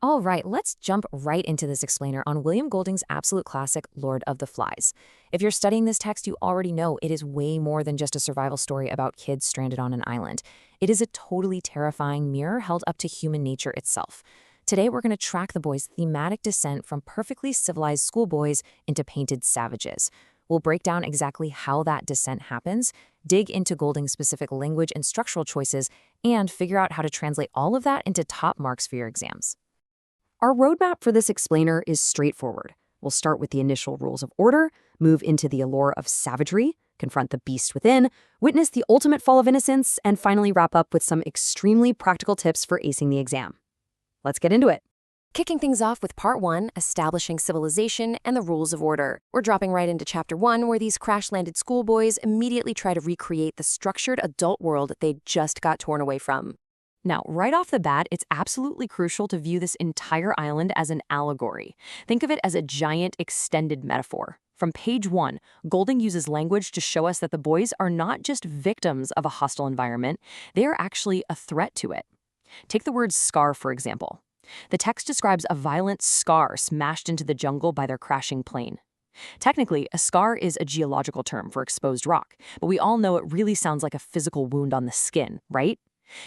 All right, let's jump right into this explainer on William Golding's absolute classic, Lord of the Flies. If you're studying this text, you already know it is way more than just a survival story about kids stranded on an island. It is a totally terrifying mirror held up to human nature itself. Today, we're going to track the boys' thematic descent from perfectly civilized schoolboys into painted savages. We'll break down exactly how that descent happens, dig into Golding's specific language and structural choices, and figure out how to translate all of that into top marks for your exams. Our roadmap for this explainer is straightforward. We'll start with the initial rules of order, move into the allure of savagery, confront the beast within, witness the ultimate fall of innocence, and finally wrap up with some extremely practical tips for acing the exam. Let's get into it. Kicking things off with Part 1, Establishing Civilization and the Rules of Order. We're dropping right into Chapter 1, where these crash-landed schoolboys immediately try to recreate the structured adult world they just got torn away from. Now, right off the bat, it's absolutely crucial to view this entire island as an allegory. Think of it as a giant extended metaphor. From page 1, Golding uses language to show us that the boys are not just victims of a hostile environment, they are actually a threat to it. Take the word scar, for example. The text describes a violent scar smashed into the jungle by their crashing plane. Technically, a scar is a geological term for exposed rock, but we all know it really sounds like a physical wound on the skin, right?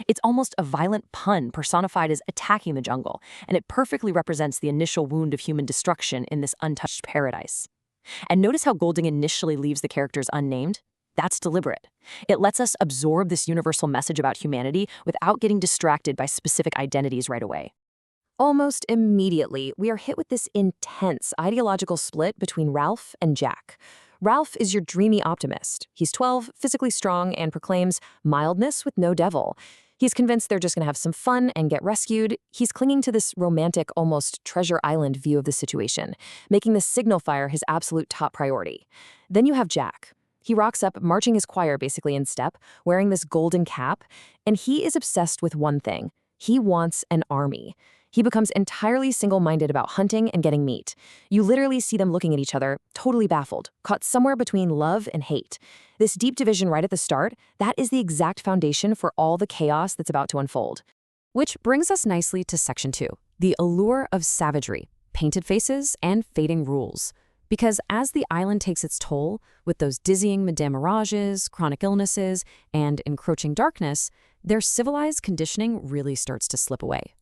It's almost a violent pun personified as attacking the jungle, and it perfectly represents the initial wound of human destruction in this untouched paradise. And notice how Golding initially leaves the characters unnamed? That's deliberate. It lets us absorb this universal message about humanity without getting distracted by specific identities right away. Almost immediately, we are hit with this intense ideological split between Ralph and Jack. Ralph is your dreamy optimist. He's 12, physically strong, and proclaims mildness with no devil. He's convinced they're just going to have some fun and get rescued. He's clinging to this romantic, almost Treasure Island view of the situation, making the signal fire his absolute top priority. Then you have Jack. He rocks up, marching his choir basically in step, wearing this golden cap, and he is obsessed with one thing. He wants an army. He becomes entirely single-minded about hunting and getting meat. You literally see them looking at each other, totally baffled, caught somewhere between love and hate. This deep division right at the start, that is the exact foundation for all the chaos that's about to unfold. Which brings us nicely to Section 2, the allure of savagery, painted faces, and fading rules. Because as the island takes its toll, with those dizzying Madame mirages, chronic illnesses, and encroaching darkness, their civilized conditioning really starts to slip away.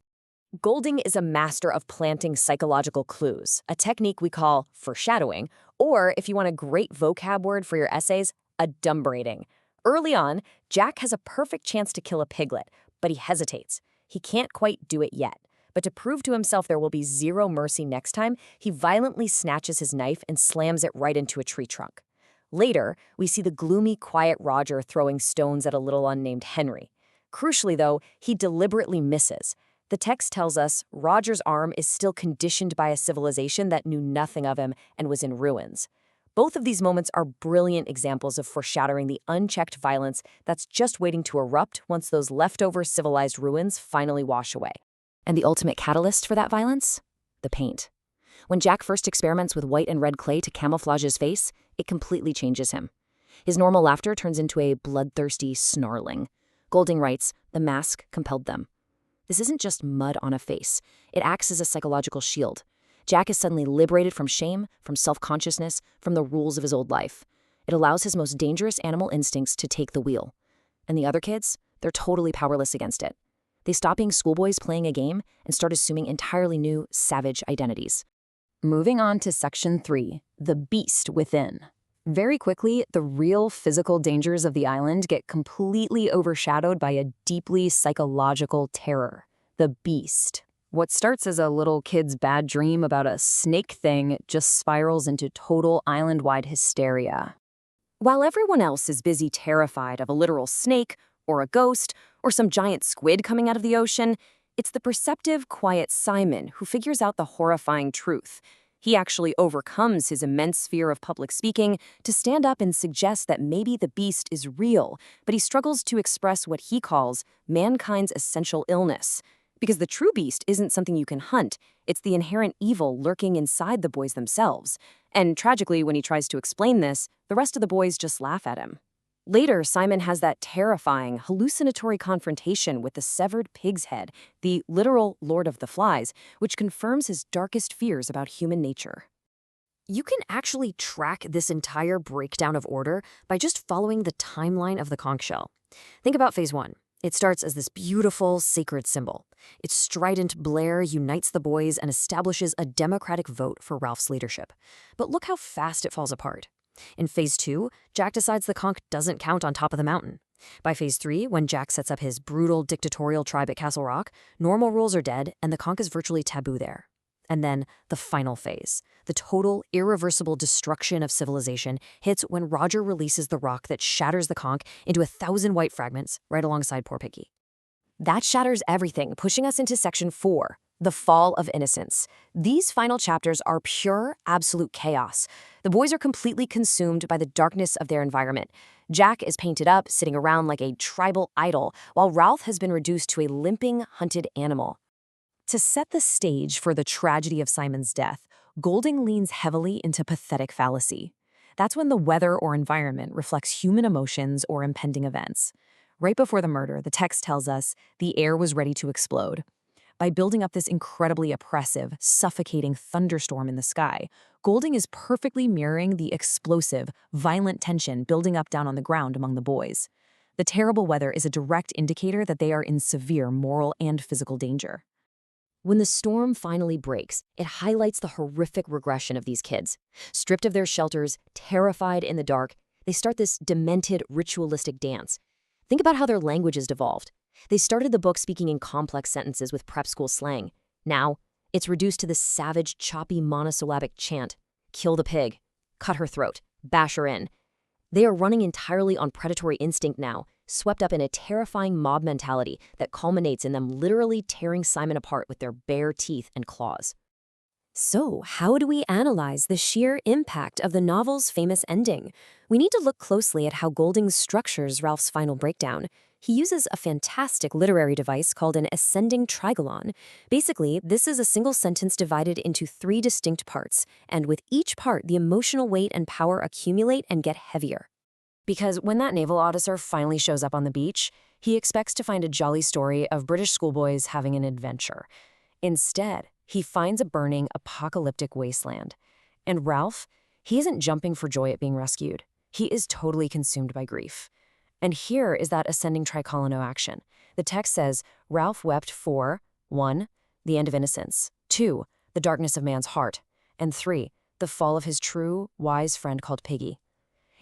Golding is a master of planting psychological clues, a technique we call foreshadowing, or if you want a great vocab word for your essays, adumbrating. Early on, Jack has a perfect chance to kill a piglet, but he hesitates. He can't quite do it yet. But to prove to himself there will be zero mercy next time, he violently snatches his knife and slams it right into a tree trunk. Later, we see the gloomy, quiet Roger throwing stones at a little unnamed Henry. Crucially, though, he deliberately misses. The text tells us Roger's arm is still conditioned by a civilization that knew nothing of him and was in ruins. Both of these moments are brilliant examples of foreshadowing the unchecked violence that's just waiting to erupt once those leftover civilized ruins finally wash away. And the ultimate catalyst for that violence? The paint. When Jack first experiments with white and red clay to camouflage his face, it completely changes him. His normal laughter turns into a bloodthirsty snarling. Golding writes, the mask compelled them. This isn't just mud on a face. It acts as a psychological shield. Jack is suddenly liberated from shame, from self-consciousness, from the rules of his old life. It allows his most dangerous animal instincts to take the wheel. And the other kids? They're totally powerless against it. They stop being schoolboys playing a game and start assuming entirely new, savage identities. Moving on to Section 3, the beast within. Very quickly, the real physical dangers of the island get completely overshadowed by a deeply psychological terror, the beast. What starts as a little kid's bad dream about a snake thing just spirals into total island-wide hysteria. While everyone else is busy terrified of a literal snake, or a ghost, or some giant squid coming out of the ocean, it's the perceptive, quiet Simon who figures out the horrifying truth. He actually overcomes his immense fear of public speaking to stand up and suggest that maybe the beast is real, but he struggles to express what he calls mankind's essential illness. Because the true beast isn't something you can hunt, it's the inherent evil lurking inside the boys themselves. And tragically, when he tries to explain this, the rest of the boys just laugh at him. Later, Simon has that terrifying, hallucinatory confrontation with the severed pig's head, the literal Lord of the Flies, which confirms his darkest fears about human nature. You can actually track this entire breakdown of order by just following the timeline of the conch shell. Think about phase 1. It starts as this beautiful, sacred symbol. Its strident blare unites the boys and establishes a democratic vote for Ralph's leadership. But look how fast it falls apart. In phase 2, Jack decides the conch doesn't count on top of the mountain. By phase 3, when Jack sets up his brutal dictatorial tribe at Castle Rock, normal rules are dead and the conch is virtually taboo there. And then the final phase, the total, irreversible destruction of civilization, hits when Roger releases the rock that shatters the conch into 1,000 white fragments right alongside poor Piggy. That shatters everything, pushing us into section 4, the fall of innocence. These final chapters are pure, absolute chaos. The boys are completely consumed by the darkness of their environment. Jack is painted up, sitting around like a tribal idol, while Ralph has been reduced to a limping, hunted animal. To set the stage for the tragedy of Simon's death, Golding leans heavily into pathetic fallacy. That's when the weather or environment reflects human emotions or impending events. Right before the murder, the text tells us the air was ready to explode. By building up this incredibly oppressive, suffocating thunderstorm in the sky, Golding is perfectly mirroring the explosive, violent tension building up down on the ground among the boys. The terrible weather is a direct indicator that they are in severe moral and physical danger. When the storm finally breaks, it highlights the horrific regression of these kids. Stripped of their shelters, terrified in the dark, they start this demented, ritualistic dance. Think about how their language has devolved. They started the book speaking in complex sentences with prep school slang. Now, it's reduced to this savage, choppy monosyllabic chant. Kill the pig. Cut her throat. Bash her in. They are running entirely on predatory instinct now, swept up in a terrifying mob mentality that culminates in them literally tearing Simon apart with their bare teeth and claws. So, how do we analyze the sheer impact of the novel's famous ending? We need to look closely at how Golding structures Ralph's final breakdown. He uses a fantastic literary device called an ascending trigonal. Basically, this is a single sentence divided into 3 distinct parts, and with each part, the emotional weight and power accumulate and get heavier. Because when that naval officer finally shows up on the beach, he expects to find a jolly story of British schoolboys having an adventure. Instead, he finds a burning, apocalyptic wasteland. And Ralph, he isn't jumping for joy at being rescued. He is totally consumed by grief. And here is that ascending tricolonal action. The text says, Ralph wept for 1. The end of innocence, 2. The darkness of man's heart, and 3. The fall of his true, wise friend called Piggy.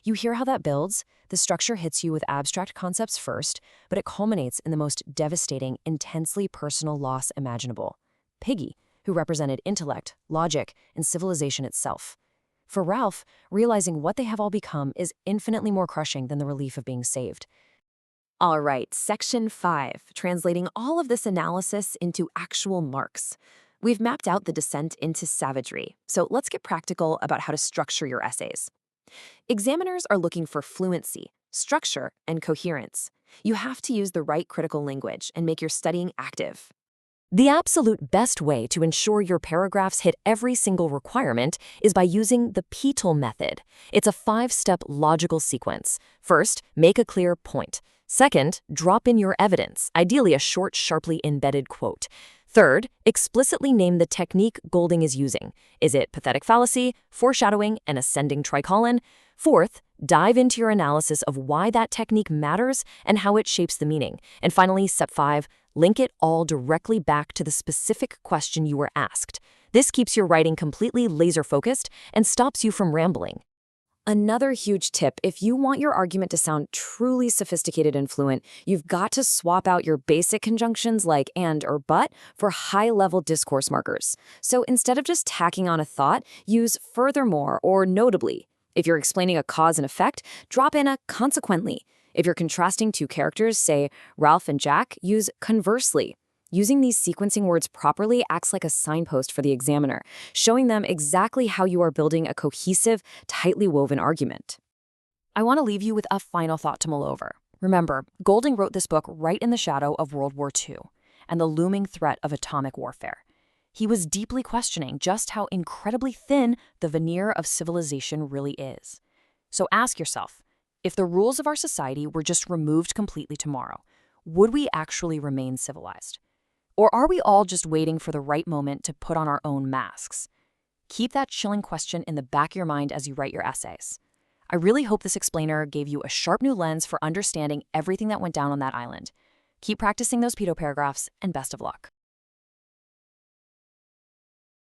You hear how that builds? The structure hits you with abstract concepts first, but it culminates in the most devastating, intensely personal loss imaginable. Piggy, who represented intellect, logic, and civilization itself. For Ralph, realizing what they have all become is infinitely more crushing than the relief of being saved. All right, section 5, translating all of this analysis into actual marks. We've mapped out the descent into savagery, so let's get practical about how to structure your essays. Examiners are looking for fluency, structure, and coherence. You have to use the right critical language and make your studying active. The absolute best way to ensure your paragraphs hit every single requirement is by using the Petal method. It's a 5-step logical sequence. First, make a clear point. Second, drop in your evidence, ideally a short, sharply embedded quote. Third, explicitly name the technique Golding is using. Is it pathetic fallacy, foreshadowing, and ascending tricolon? Fourth, dive into your analysis of why that technique matters and how it shapes the meaning. And finally, step 5, link it all directly back to the specific question you were asked. This keeps your writing completely laser-focused and stops you from rambling. Another huge tip, if you want your argument to sound truly sophisticated and fluent, you've got to swap out your basic conjunctions like and or but for high-level discourse markers. So instead of just tacking on a thought, use furthermore or notably. If you're explaining a cause and effect, drop in a consequently. If you're contrasting 2 characters, say Ralph and Jack, use conversely. Using these sequencing words properly acts like a signpost for the examiner, showing them exactly how you are building a cohesive, tightly woven argument. I want to leave you with a final thought to mull over. Remember, Golding wrote this book right in the shadow of World War II and the looming threat of atomic warfare. He was deeply questioning just how incredibly thin the veneer of civilization really is. So ask yourself, If the rules of our society were just removed completely tomorrow, would we actually remain civilized? Or are we all just waiting for the right moment to put on our own masks? Keep that chilling question in the back of your mind as you write your essays. I really hope this explainer gave you a sharp new lens for understanding everything that went down on that island. Keep practicing those pedo paragraphs, and best of luck.